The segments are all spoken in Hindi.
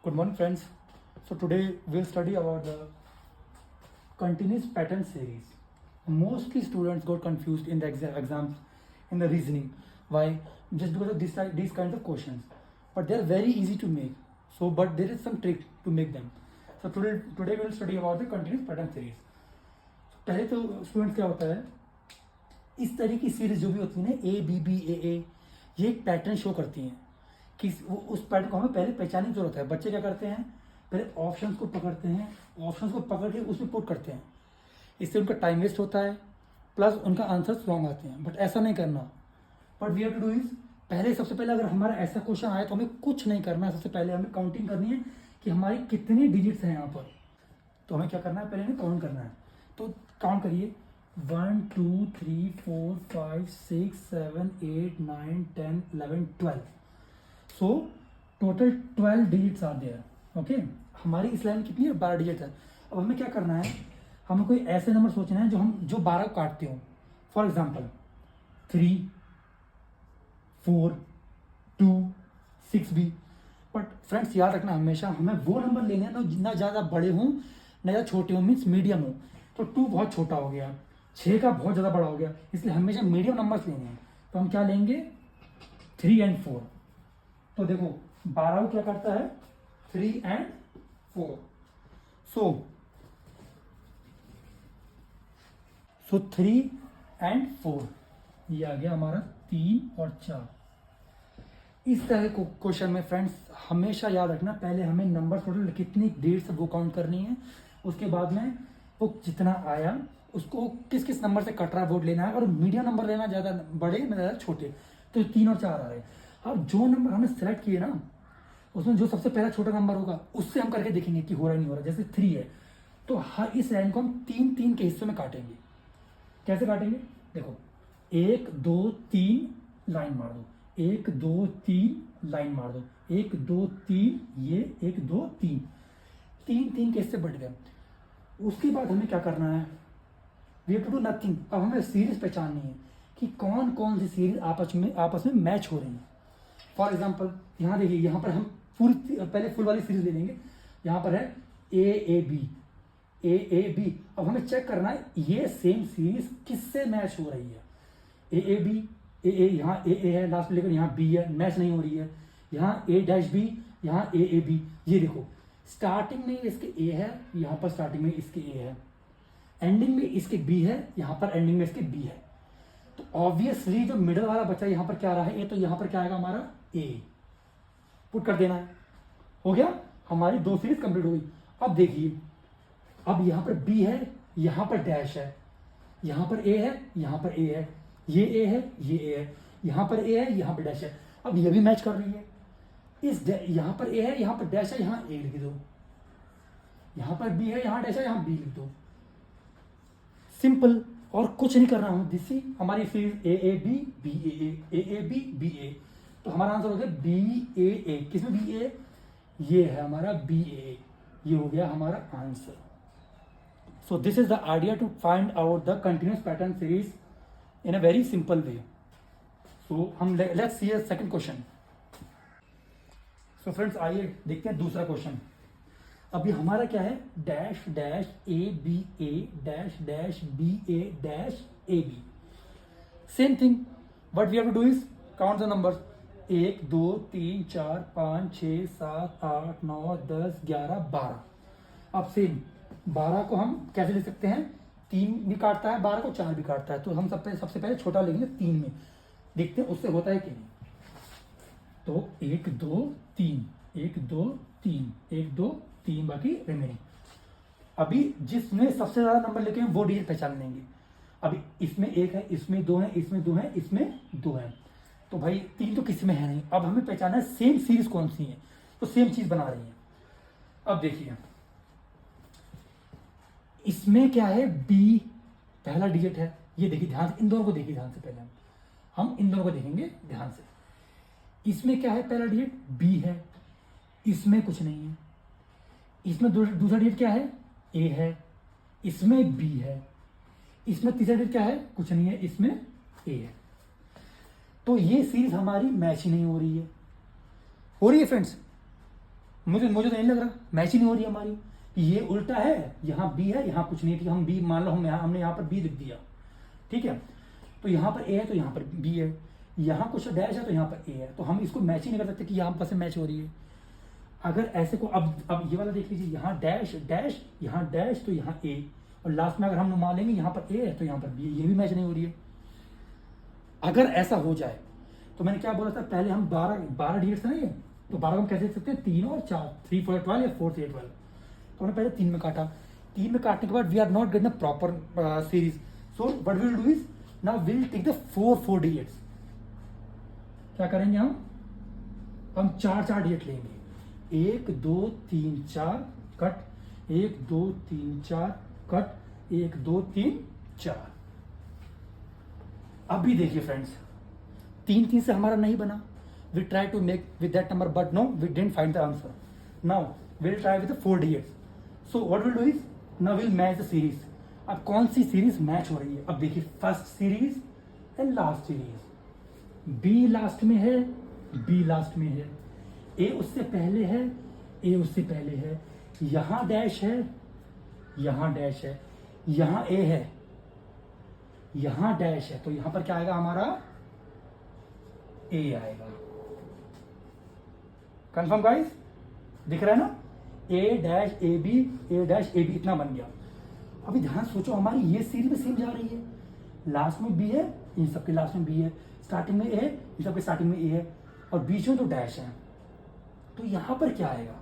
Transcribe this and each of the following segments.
Good morning, friends. So today we'll study about the continuous pattern series. Mostly students got confused in the exams in the reasoning. Why? Just because of these kinds of questions. But they are very easy to make. But there is some trick to make them. So today we'll study about the continuous pattern series. पहले तो स्टूडेंट्स क्या होता है, इस तरह की सीरीज जो भी होती है ना, ए बी बी ए, ये एक पैटर्न शो करती हैं कि उस पैटर्न को हमें पहले पहचानने की जरूरत है। बच्चे क्या करते हैं, पहले ऑप्शंस को पकड़ते हैं, ऑप्शंस को पकड़ के उसमें पुट करते हैं। इससे उनका टाइम वेस्ट होता है, प्लस उनका आंसर रॉन्ग आते हैं। बट ऐसा नहीं करना। But we have to do is, सबसे पहले अगर हमारा ऐसा क्वेश्चन आया तो हमें कुछ नहीं करना है। सबसे पहले हमें काउंटिंग करनी है कि हमारी कितनी डिजिट्स हैं यहाँ पर। तो हमें क्या करना है, पहले हमें काउंट करना है। तो काउंट करिए, 1 2 3 4 5 6 7 8 9 10 11 12। So total 12 digits are there. Okay, हमारी इस लाइन कितनी है, 12 डिजिट है। अब हमें क्या करना है, हमें कोई ऐसे नंबर सोचना है जो 12 को काटते हो। फॉर एग्जाम्पल 3 4 2 6 भी। बट फ्रेंड्स याद रखना, हमेशा हमें वो नंबर लेने हैं ना ज़्यादा बड़े हों ना ज़्यादा छोटे हों, मीन्स मीडियम हो। तो 2 बहुत छोटा हो गया, 6 का बहुत ज़्यादा बड़ा हो गया, इसलिए हमेशा मीडियम नंबर्स लेने हैं। तो हम क्या लेंगे, 3 और 4। तो देखो 12 को क्या करता है, 3 और 4। सो 3 और 4, ये आ गया हमारा 3 और 4। इस तरह को क्वेश्चन में फ्रेंड्स हमेशा याद रखना, पहले हमें नंबर टोटल कितनी डेट से वो काउंट करनी है, उसके बाद में वो जितना आया उसको किस किस नंबर से कट रहा वोट लेना है, और मीडियम नंबर लेना, ज़्यादा बड़े ना ज़्यादा छोटे। तो 3 और 4 आ रहे हैं। अब जो नंबर हमने सेलेक्ट किए ना, उसमें जो सबसे पहला छोटा नंबर होगा उससे हम करके देखेंगे कि हो रहा नहीं हो रहा। जैसे 3 है तो हर इस लाइन को हम 3 के हिस्सों में काटेंगे। कैसे काटेंगे, देखो 1 2 3 लाइन मार दो, 1 2 3 लाइन मार दो, 1 2 3, ये 1 2 3, 3 के हिस्से बढ़ गए। उसके बाद हमें क्या करना है, we have to do nothing. अब हमें सीरीज पहचाननी है कि कौन कौन सी सीरीज आपस में मैच हो रही है। फॉर एग्जाम्पल यहाँ देखिए, यहाँ पर हम पहले फुल वाली सीरीज ले लेंगे। यहाँ पर है ए ए बी। अब हमें चेक करना है ये सेम सीरीज किससे मैच हो रही है। ए बी, यहाँ ए है लास्ट में, लेकर यहाँ बी है, मैच नहीं हो रही है। यहाँ ए डैश बी, यहाँ ए बी। ये देखो स्टार्टिंग में इसके ए है, यहाँ पर स्टार्टिंग में इसके ए है, एंडिंग में इसके बी है, यहाँ पर एंडिंग में इसके बी है। तो ऑब्वियसली जो मिडल वाला बच्चा यहाँ पर क्या रहा है, ए, तो यहाँ पर क्या आएगा हमारा ए। पुट कर देना है, हो गया, हमारी 2 सीरीज कंप्लीट हो गई। अब देखिए, अब यहाँ पर बी है, यहाँ पर डैश है, यहाँ पर ए है, यहाँ पर ए है, ये ए है, ये ए है, यहाँ पर ए है, यहाँ पर डैश है। अब ये भी मैच कर रही है। यहाँ पर ए है, यहाँ पर डैश है, यहाँ ए लिख दो, यहाँ पर बी है, यहाँ डैश है, यहाँ बी लिख दो। सिंपल, और कुछ नहीं करना हो। दिस हमारी series A B B A B B A. तो हमारा आंसर हो गया बी ए। किसमें बी ए, ये है हमारा बी ए। ये हो गया हमारा answer. So this is the idea to find out the continuous pattern series in a very simple way. So हम let's see second question. So friends आइए देखते हैं दूसरा क्वेश्चन। अभी हमारा क्या है, dash dash A dash dash B A dash A B. Same thing, what we have to do is count the numbers, 1 2 3 4 5 6 7 8 9 10 11 12। अब सेम 12 को हम कैसे ले सकते हैं, 3 भी काटता है 12 को, 4 भी काटता है। तो हम सबसे पहले छोटा लेंगे 3 में, देखते हैं उससे होता है कि नहीं। तो 1 2 3 1 2 3 1 2 3, बाकी रिमेनिंग। अभी जिसमें सबसे ज्यादा नंबर लेके वो डिजिट पहचान लेंगे। अभी इसमें 1 है, इसमें 2 है, इसमें 2 है, इसमें 2 है। तो भाई 3 तो किसी में है नहीं। अब हमें पहचाना है सेम सीरीज कौन सी है, तो सेम चीज बना रही है। अब देखिए इसमें क्या है, बी पहला डिजिट है। ये देखिए ध्यान से, इन दोनों को देखिए ध्यान से, पहले हम इन दोनों को देखेंगे ध्यान से। इसमें क्या है, पहला डिजिट बी है, इसमें कुछ नहीं है। इसमें दूसरा डिजिट क्या है, ए है, इसमें बी है। इसमें तीसरा डिजिट क्या है, कुछ नहीं है, इसमें ए है। तो ये सीरीज हमारी मैच ही नहीं हो रही है फ्रेंड्स। मुझे मुझे तो नहीं लग रहा, मैच ही नहीं हो रही हमारी। ये उल्टा है, यहाँ बी है, यहाँ कुछ नहीं है। हम बी मान लो, हमने यहाँ पर बी लिख दिया, ठीक है। तो यहाँ पर ए है तो यहाँ पर बी है, यहाँ कुछ डैश है तो यहाँ पर ए है। तो हम इसको मैच ही नहीं कर सकते कि यहाँ पर से मैच हो रही है। अगर ऐसे को अब ये वाला देख लीजिए, यहाँ डैश डैश, यहाँ डैश तो यहाँ ए, और लास्ट में अगर हम मान लेंगे यहाँ पर ए है तो यहाँ पर बी, ये भी मैच नहीं हो रही है। अगर ऐसा हो जाए तो मैंने क्या बोला था पहले, हम 12 डिजिट्स है ना ये, तो 12 हम कैसे लिख सकते हैं, 3 और 4, 3 4 12 या 4 3 12। तो हमने पहले 3 में काटा, 3 में काटने के बाद we are not getting the proper series, so what we will do is now will take the 4 digits. क्या करेंगे हम 4 डिजिट लेंगे, 1 2 3 4 कट, 1 2 3 4 कट, 1 2 3 4। अब भी देखिए फ्रेंड्स, 3 से हमारा नहीं बना, we try to make with that number but no we didn't find the answer. Now will try with 4 digits. So what will do is now will match the series. अब कौन सी सीरीज मैच हो रही है, अब देखिए first series and last series. B last में है, बी लास्ट में है, ए उससे पहले है, ए उससे पहले है, यहां डैश है, यहां डैश है, यहां ए है, यहां डैश है, तो यहां पर क्या आएगा हमारा, ए आएगा। कंफर्म गाइस, दिख रहा है ना, A dash A B, A dash A B, इतना बन गया। अभी ध्यान सोचो, हमारी ये सीरीज में सेम जा रही है, लास्ट में बी है, इन सबके लास्ट में बी है, स्टार्टिंग में ए, इन सबके स्टार्टिंग में ए है, और बीच में तो डैश है। तो यहां पर क्या आएगा,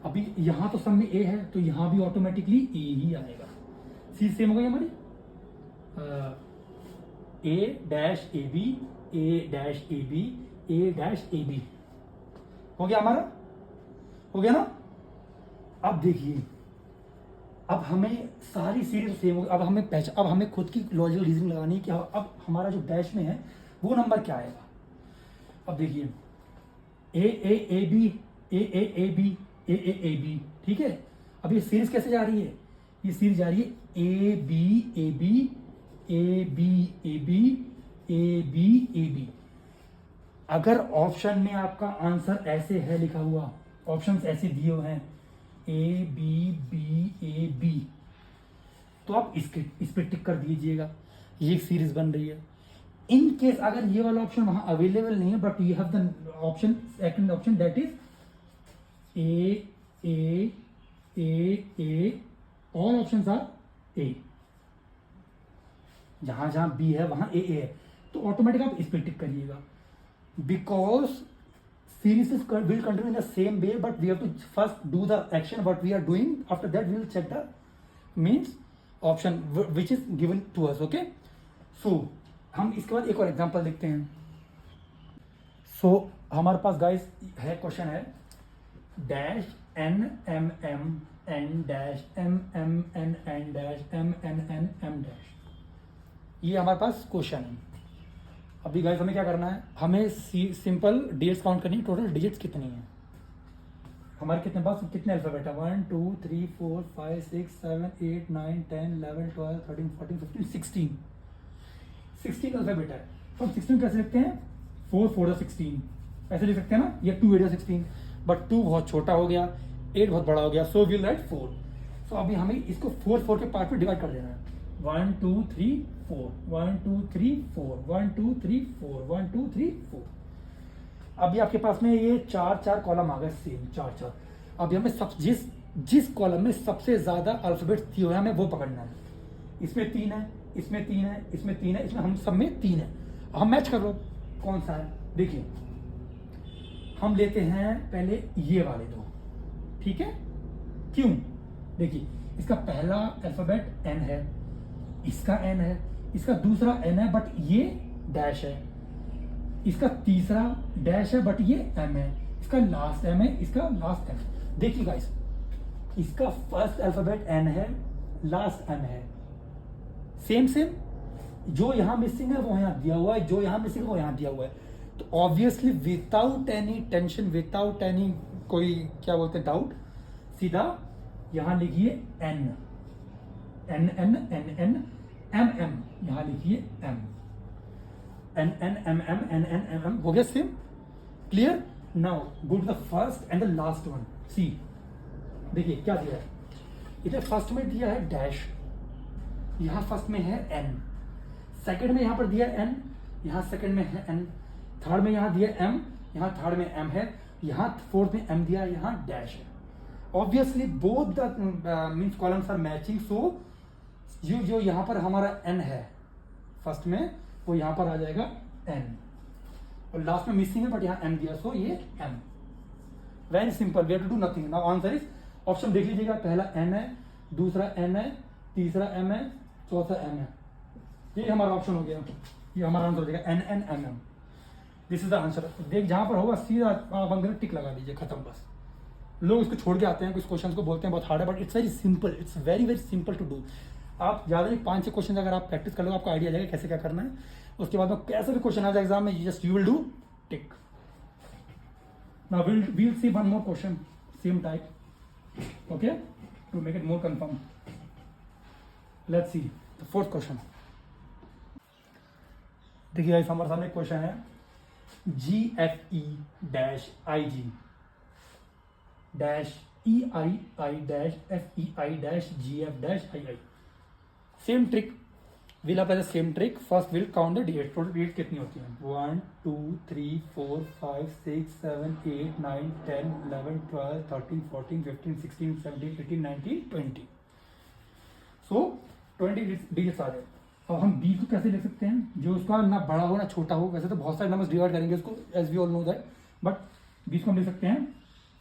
अभी यहां तो सब में ए है, तो यहां भी ऑटोमेटिकली ए ही आएगा। सीरीज सेम हो गई हमारी, A dash A B, A dash A B, A dash A B, हो गया हमारा, हो गया ना। अब देखिए, अब हमें सारी सीरीज सेम हो गई। अब हमें खुद की लॉजिकल रीजनिंग लगानी है कि अब हमारा जो डैश में है वो नंबर क्या आएगा। अब देखिए, A B, A B, A B, ठीक है। अब ये सीरीज कैसे जा रही है, ये सीरीज जा रही है A B A B, A B A B, A B A B. अगर ऑप्शन में आपका आंसर ऐसे है लिखा हुआ, ऑप्शंस ऐसे दिए हुए हैं A B B A B, तो आप इस पे टिक कर दीजिएगा, ये सीरीज बन रही है। इन केस अगर ये वाला ऑप्शन वहां अवेलेबल नहीं है, but you have the option, second option, that is A A A A, all options are A, जहां जहां बी है वहां ए है, तो ऑटोमेटिक आप इस पे टिक करिएगा, because series will continue in the same way, but we have to first do the action what we are doing. After that we will check the means option which is given to us. Okay, so हम इसके बाद एक और एग्जांपल देखते हैं। so हमारे पास गाइस है, क्वेश्चन है dash N M M N dash M M N N dash M N N M dash, ये हमारे पास क्वेश्चन है। अभी गाइस हमें क्या करना है, हमें सिंपल डिजिट्स काउंट करनी है, टोटल डिजिट्स कितनी है हमारे, कितने पास कितने अल्फाबेट है, 1 2 3 4 5 6 7 8 9 10 11 12 13 14 15 16 अल्फाबेट है। तो हम 16 कैसे लिखते हैं, 4 4 16 ऐसे लिख सकते हैं ना, ये 2 8 16, बट 2 बहुत छोटा हो गया, 8 बहुत बड़ा हो गया, सो विल राइट 4। सो अभी हमें इसको 4 4 के पार्ट में डिवाइड कर देना है, 1 2 3 4 1 2 3 4 1 2 3 4 1 2 3 4। अभी आपके पास में ये 4 कॉलम आ गए, सेम 4। अभी हमें जिस कॉलम में सबसे ज्यादा अल्फाबेट दिए हुए हैं हमें वो पकड़ना है। इसमें 3 है, इसमें 3 है, इसमें 3 है, इसमें हम सब में 3 है। हम मैच कर लो कौन सा है। देखिए हम लेते हैं पहले ये वाले दो, ठीक है, क्यों, देखिए इसका पहला अल्फाबेट एन है, इसका एन है, इसका दूसरा एन है बट ये डैश है, इसका तीसरा डैश है बट ये एम है, इसका लास्ट एम है, इसका लास्ट एम। देखिए गाइस, इसका फर्स्ट अल्फाबेट एन है, लास्ट एम है, सेम, जो यहां मिसिंग है वो यहां दिया हुआ है, जो यहां मिसिंग है वो यहां दिया हुआ है। तो obviously without any tension, without any कोई क्या बोलते हैं डाउट, सीधा यहां लिखिए N N N N N M M, यहां लिखिए M N N M M N N M M, हो गया same, clear. Now go to the first and the last one. See देखिए क्या दिया है, इधर फर्स्ट में दिया है डैश, यहाँ फर्स्ट में है एन, सेकंड में यहाँ पर दिया एन, यहाँ सेकंड में है एन, थर्ड में यहाँ दिया एम, यहाँ थर्ड में एम है, यहाँ फोर्थ में एम दिया, यहाँ डैश है। Obviously both the means columns are matching, so जो यहाँ पर हमारा एन है फर्स्ट में वो यहाँ पर आ जाएगा एन, और लास्ट में मिसिंग है बट यहाँ एम दिया, सो ये M. Very simple, we have to do nothing. Now answer is, option देख लीजिएगा, पहला एन है, दूसरा एन है, तीसरा एम है, चौथा एम है। ये हमारा ऑप्शन हो गया, ये हमारा आंसर हो जाएगा N N M M. This is the answer. देख जहां पर होगा सीधा बंद करके टिक लगा दीजिए, खत्म बस। लोग इसको छोड़ के आते हैं, कुछ क्वेश्चन को बोलते हैं बहुत हार्ड है, but it's very simple, it's very very simple to do. आप ज़्यादा नहीं 5-6 क्वेश्चन अगर आप प्रैक्टिस कर लो आपको आइडिया जाएगा कैसे क्या करना है। उसके बाद में कैसे भी क्वेश्चन आ जाए एग्जाम में, just you will do tick. Now we'll see one more question same type, okay, to make it more confirm. Let's see the fourth question. देखिए गाइस हमारे सामने क्वेश्चन है GFE dash IG dash EII dash FEI dash GF dash II। Same trick, will apply the same trick. First will count the digit, total digit कितनी होती है, 1 2 3 4 5 6 7 8 9 10 11 12 13 14 15 16 17 18 19 20। सो 20 डिजिट्स आ गए। अब हम बी को कैसे ले सकते हैं, जो उसका ना बड़ा हो ना छोटा हो। वैसे तो बहुत सारे नंबर्स डिवाइड करेंगे उसको, as we all know that, but B को हम ले सकते हैं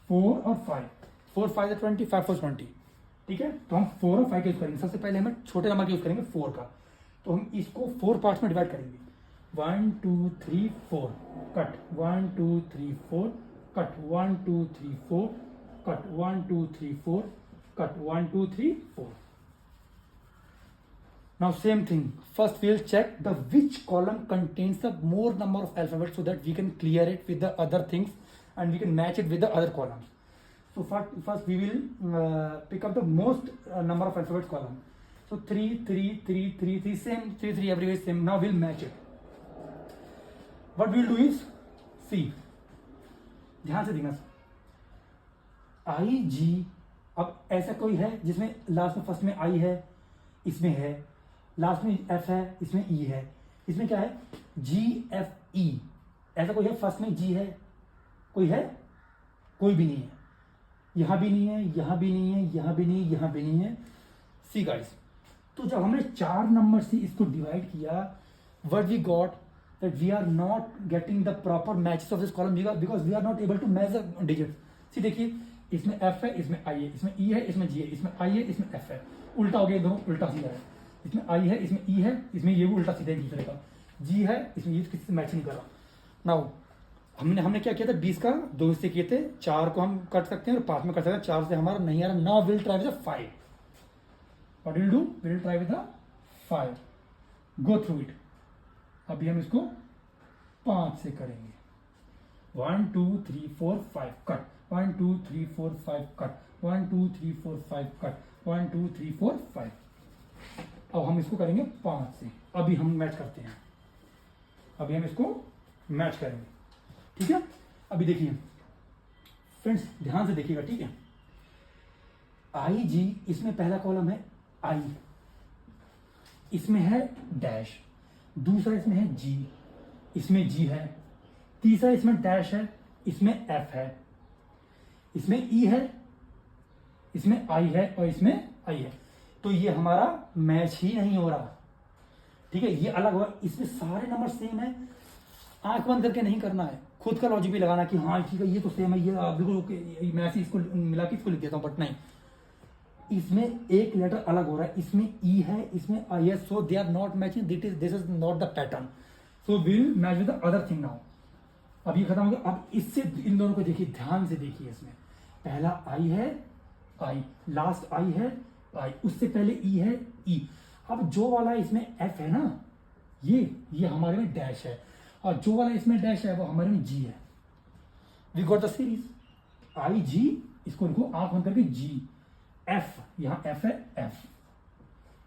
4 और 5। 4 5 is 20, 5 4 20, ठीक है। तो हम 4 और 5 का यूज करेंगे। सबसे पहले हमें छोटे नंबर का यूज करेंगे 4 का, तो हम इसको 4 पार्ट्स में डिवाइड करेंगे। 1 2 3 4 cut, 1 2 3 4 cut, 1 2 3 4 cut, 1 2 3 4 cut, 1 2 3 4। Now same thing, first we'll check the which column contains the more number of alphabets so that we can clear it with the other things and we can match it with the other columns. So first we will pick up the most number of alphabets column. So 3 3 3 3 3, same 3 3 everywhere same. Now we'll match it. What we'll do is, see, ध्यान से देखना, I G। अब ऐसा कोई है जिसमें लास्ट में फर्स्ट में I है, इसमें है, लास्ट में F है, इसमें E है, इसमें क्या है GFE। ऐसा कोई है फर्स्ट में G है, कोई है, कोई भी नहीं है, यहां भी नहीं है, यहां भी नहीं है, यहां भी नहीं है, यहां भी नहीं है। सी गाइस, तो जब हमने 4 नंबर से इसको डिवाइड किया, what we got that we are not getting the proper matches of this column because we are not able to match the digits. See देखिए, इसमें F है, इसमें I है, इसमें E है, इसमें G है, इसमें I है, इसमें F है, उल्टा हो गया, दोनों उल्टा सीधा है। इसमें I है, इसमें E है, इसमें ये भी उल्टा सीधा एक दूसरे का, G है, इसमें ये किसी से मैच नहीं कर रहा। नाउ हमने क्या किया था, 20 का 2 हिस्से किए थे, 4 को हम कट सकते हैं और 5 में कट सकते हैं। 4 से हमारा नहीं आ रहा। Now will try with 5। What will do, will try with 5, go through it. अभी हम इसको 5 से करेंगे। 1 2 3 4 5 कट, 1 2 3 4 5 कट, 1 2 3 4 5 कट, 1 2 3 4 5। अब हम इसको करेंगे 5 से। अभी हम मैच करते हैं, अभी हम इसको मैच करेंगे, ठीक है। अभी देखिए फ्रेंड्स, ध्यान से देखिएगा, ठीक है। आई जी, इसमें पहला कॉलम है आई, इसमें है डैश, दूसरा इसमें है जी, इसमें जी है, तीसरा इसमें डैश है, इसमें एफ है, इसमें ई है, इसमें आई है और इसमें आई है। तो ये हमारा मैच ही नहीं हो रहा, ठीक है। ये अलग हुआ, इसमें सारे नंबर सेम है। आंख बंद करके नहीं करना है, खुद का लॉजिक भी लगाना कि हाँ ठीक है ये तो सेम है, ये बिल्कुल मैं ऐसे इसको मिला के इसको लिख देता हूँ, बट नहीं, इसमें एक लेटर अलग हो रहा है, इसमें ई है, इसमें आई है, so they are not matching, this is not the pattern, so will match with the other thing. Now अब ये खत्म हो गया। अब इससे इन दोनों को देखिए, ध्यान से देखिए, इसमें पहला आई है, आई, लास्ट आई है, आई, उससे पहले ई है, ई। अब जो वाला इसमें एफ है ना, ये हमारे में डैश है, और जो वाला इसमें डैश है वो हमारे में जी है। वी गॉट द सीरीज आई जी, इसको लिखो आंख बंद करके, जी एफ, यहां एफ है, एफ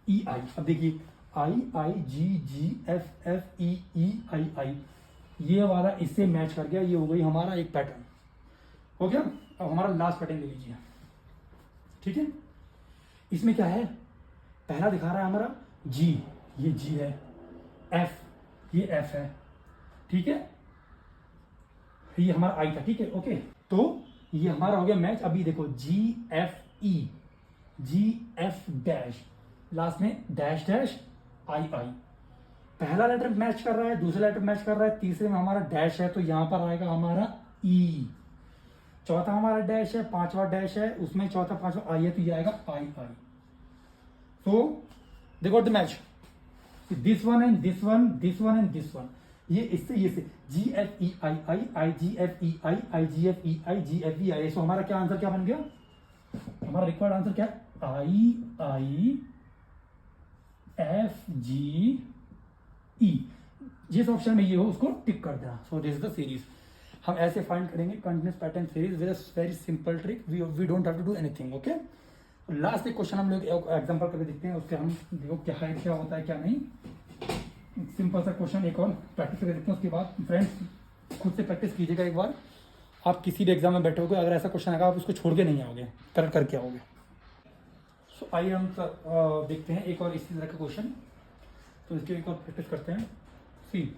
ई आई। अब देखिए आई I ji ji F F E E I आई, ये वाला इससे मैच कर गया, ये हो गई हमारा एक पैटर्न। हो गया। अब हमारा लास्ट पैटर्न ले लीजिए, ठीक है। इसमें क्या है, पहला दिखा रहा है हमारा जी, ये जी है, एफ, ये एफ है, ठीक है, ये हमारा आई था, ठीक है, ओके। तो ये हमारा हो गया मैच। अभी देखो जी एफ ई, जी एफ डैश, लास्ट में डैश डैश आई आई। पहला लेटर मैच कर रहा है, दूसरा लेटर मैच कर रहा है, तीसरे में हमारा डैश है, तो यहां पर आएगा हमारा ई। चौथा हमारा डैश है, पांचवा डैश है, उसमें चौथा पांचवा आई है, तो ये आएगा I I. So they got the match, this one and this one, this one and this one. ये इससे ये से G F E I I, I G F E I G F E I, G F E I. So हमारा क्या आंसर क्या बन गया, हमारा रिक्वायर्ड आंसर क्या है, आई आई एफ जी ई। जिस ऑप्शन में ये हो उसको टिक कर देना। So this is the series. हम ऐसे फाइंड करेंगे continuous pattern series with a very simple trick. We don't have to do anything, okay. Last एक क्वेश्चन हम लोग एग्जांपल करके देखते हैं, उसके हम देखो क्या है, क्या होता है क्या नहीं। सिंपल सा क्वेश्चन एक और प्रैक्टिस करके देखते हैं, उसके बाद फ्रेंड्स खुद से प्रैक्टिस कीजिएगा एक बार। आप किसी भी एग्जाम में बैठोगे, अगर ऐसा क्वेश्चन आएगा आप उसको छोड़ के नहीं आओगे, करेक्ट करके आओगे। सो आइए हम देखते हैं एक और इसी तरह का क्वेश्चन। तो इसके एक और प्रैक्टिस करते हैं। See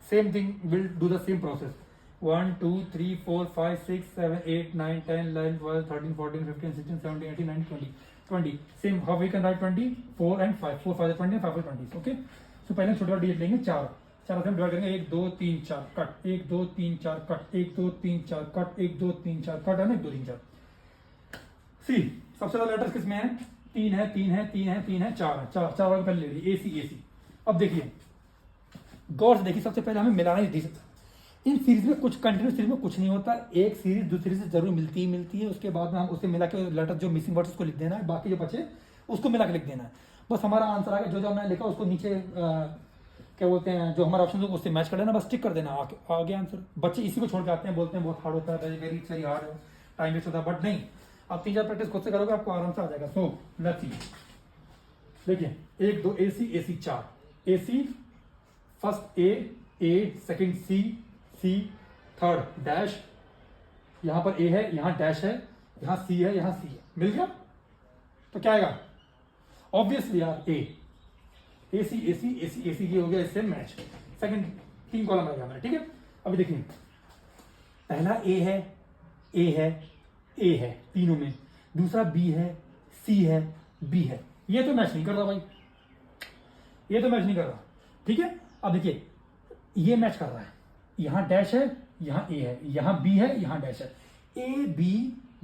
same thing, will do the same process. 1 2 3 4 5 6 7 8 9 10 11 12 13 14 15 16 17 18 19 20 same. How we can write 20, 4 and 5, 4 5 20, 5 20, okay. So पहले छोटा डिजिट लेंगे, 4 से हम डिवाइड करेंगे, 1 2 3 4 कट, 1 2 3 4 कट, 1 2 3 4 कट, 1 2 3 4 कट, है ना, 1 2 3 4। सी सबसे ज्यादा लेटर्स किसमें है, 3 है, 3 है, 3 है, 3 है, 4 है, 4 वाले पहले ले ली, एसी एसी। अब देखिए गौर से देखिए, सबसे पहले हमें मिलाना ही थी। इन सीरीज में कुछ कंटिन्यूस सीरीज में कुछ नहीं होता, एक सीरीज दूसरी से जरूर मिलती ही है। उसके बाद में हम उसे मिला के लेटर जो मिसिंग वर्ड्स उसको लिख देना है, बाकी जो बचे उसको मिला के लिख देना है। बस हमारा आंसर आ गया, जो जो हमने लिखा उसको नीचे क्या बोलते हैं, जो हमारा ऑप्शन उससे मैच कर देना, बस टिक कर देना, आ गया आंसर। बच्चे इसी को छोड़ के आते हैं, बोलते हैं बहुत हार्ड होता है, वेरी हार्ड है, टाइम वेस्ट होता है, बट नहीं, आप 3-4 प्रैक्टिस खुद से करोगे आपको आराम से आ जाएगा। सो लेट्स सी, देखिए 1 2 AC AC 4, AC first A second C third dash, यहां पर ए है, यहां डैश है, यहां सी है, यहां सी है, मिल गया। तो क्या आएगा, ऑब्वियसली यार एसी एसी एसी एसी की हो गया इससे मैच। सेकंड 3 कॉलम आएगा हमारा, ठीक है। अभी देखिए पहला ए है, ए है तीनों में, दूसरा बी है, सी है, बी है, ये तो मैच नहीं कर रहा भाई, ये तो मैच नहीं कर रहा, ठीक है। अब देखिए ये मैच कर रहा है, यहां डैश है, यहां ए है, यहां बी है, यहां डैश है, A B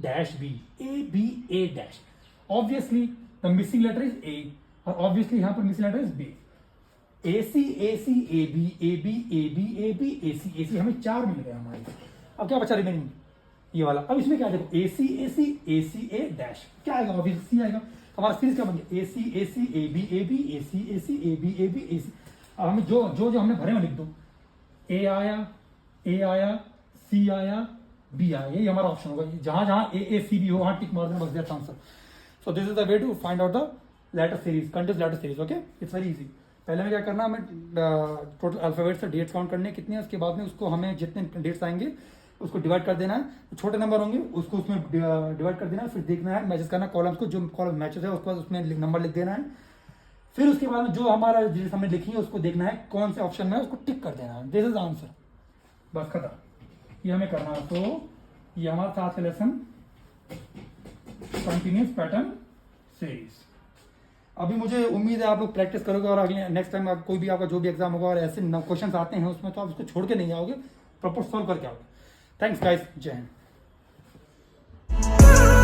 dash B, A B A dash. Obviously the missing letter is A, और ऑब्वियसली यहां पर missing letter is B. A C A B A B A B A B A C, हमें 4 मिल गए हमारे। अब क्या बचा रिमेनिंग, ये वाला। अब इसमें क्या देखो, ए सी ए डैश, क्या आएगा, ऑब्वियसली सी आएगा। हमारा सीरीज क्या बन गया, A C A B A B A C A B A C. अब हमें जो हमने भरे में लिख दो, ए आया, सी आया, बी आया, ये हमारा ऑप्शन होगा। जहां जहां ए सी बी हो वहां टिक मार देना, बस that's answer. So this is the way to find out the letter series, continuous letter series, okay. It's very easy. पहले में क्या करना, हमें टोटल अल्फाबेट से डेट्स काउंट करने कितने हैं, उसके बाद में उसको हमें जितने डेट्स आएंगे उसको डिवाइड कर देना है। छोटे नंबर होंगे उसको उसमें डिवाइड कर देना है, फिर देखना है मैचेस करना कॉलम्स को, जो कॉलम मैचेस है उसके बाद उसमें नंबर लिख देना है। फिर उसके बाद में जो हमारा डिटेल्स हमने लिखी है उसको देखना है कौन से ऑप्शन में है, उसको टिक कर देना है। दिस इज आंसर, बस खत्म, ये हमें करना है। तो ये हमारा था आज का लेसन, कंटिन्यूस पैटर्न सीरीज। अभी मुझे उम्मीद है आप लोग प्रैक्टिस करोगे और अगले नेक्स्ट टाइम आप कोई भी आपका जो भी एग्जाम होगा और ऐसे क्वेश्चन आते हैं उसमें तो आप उसको छोड़ के नहीं आओगे, प्रॉपर सॉल्व करके आओगे। थैंक्स गाइस, जय हिंद।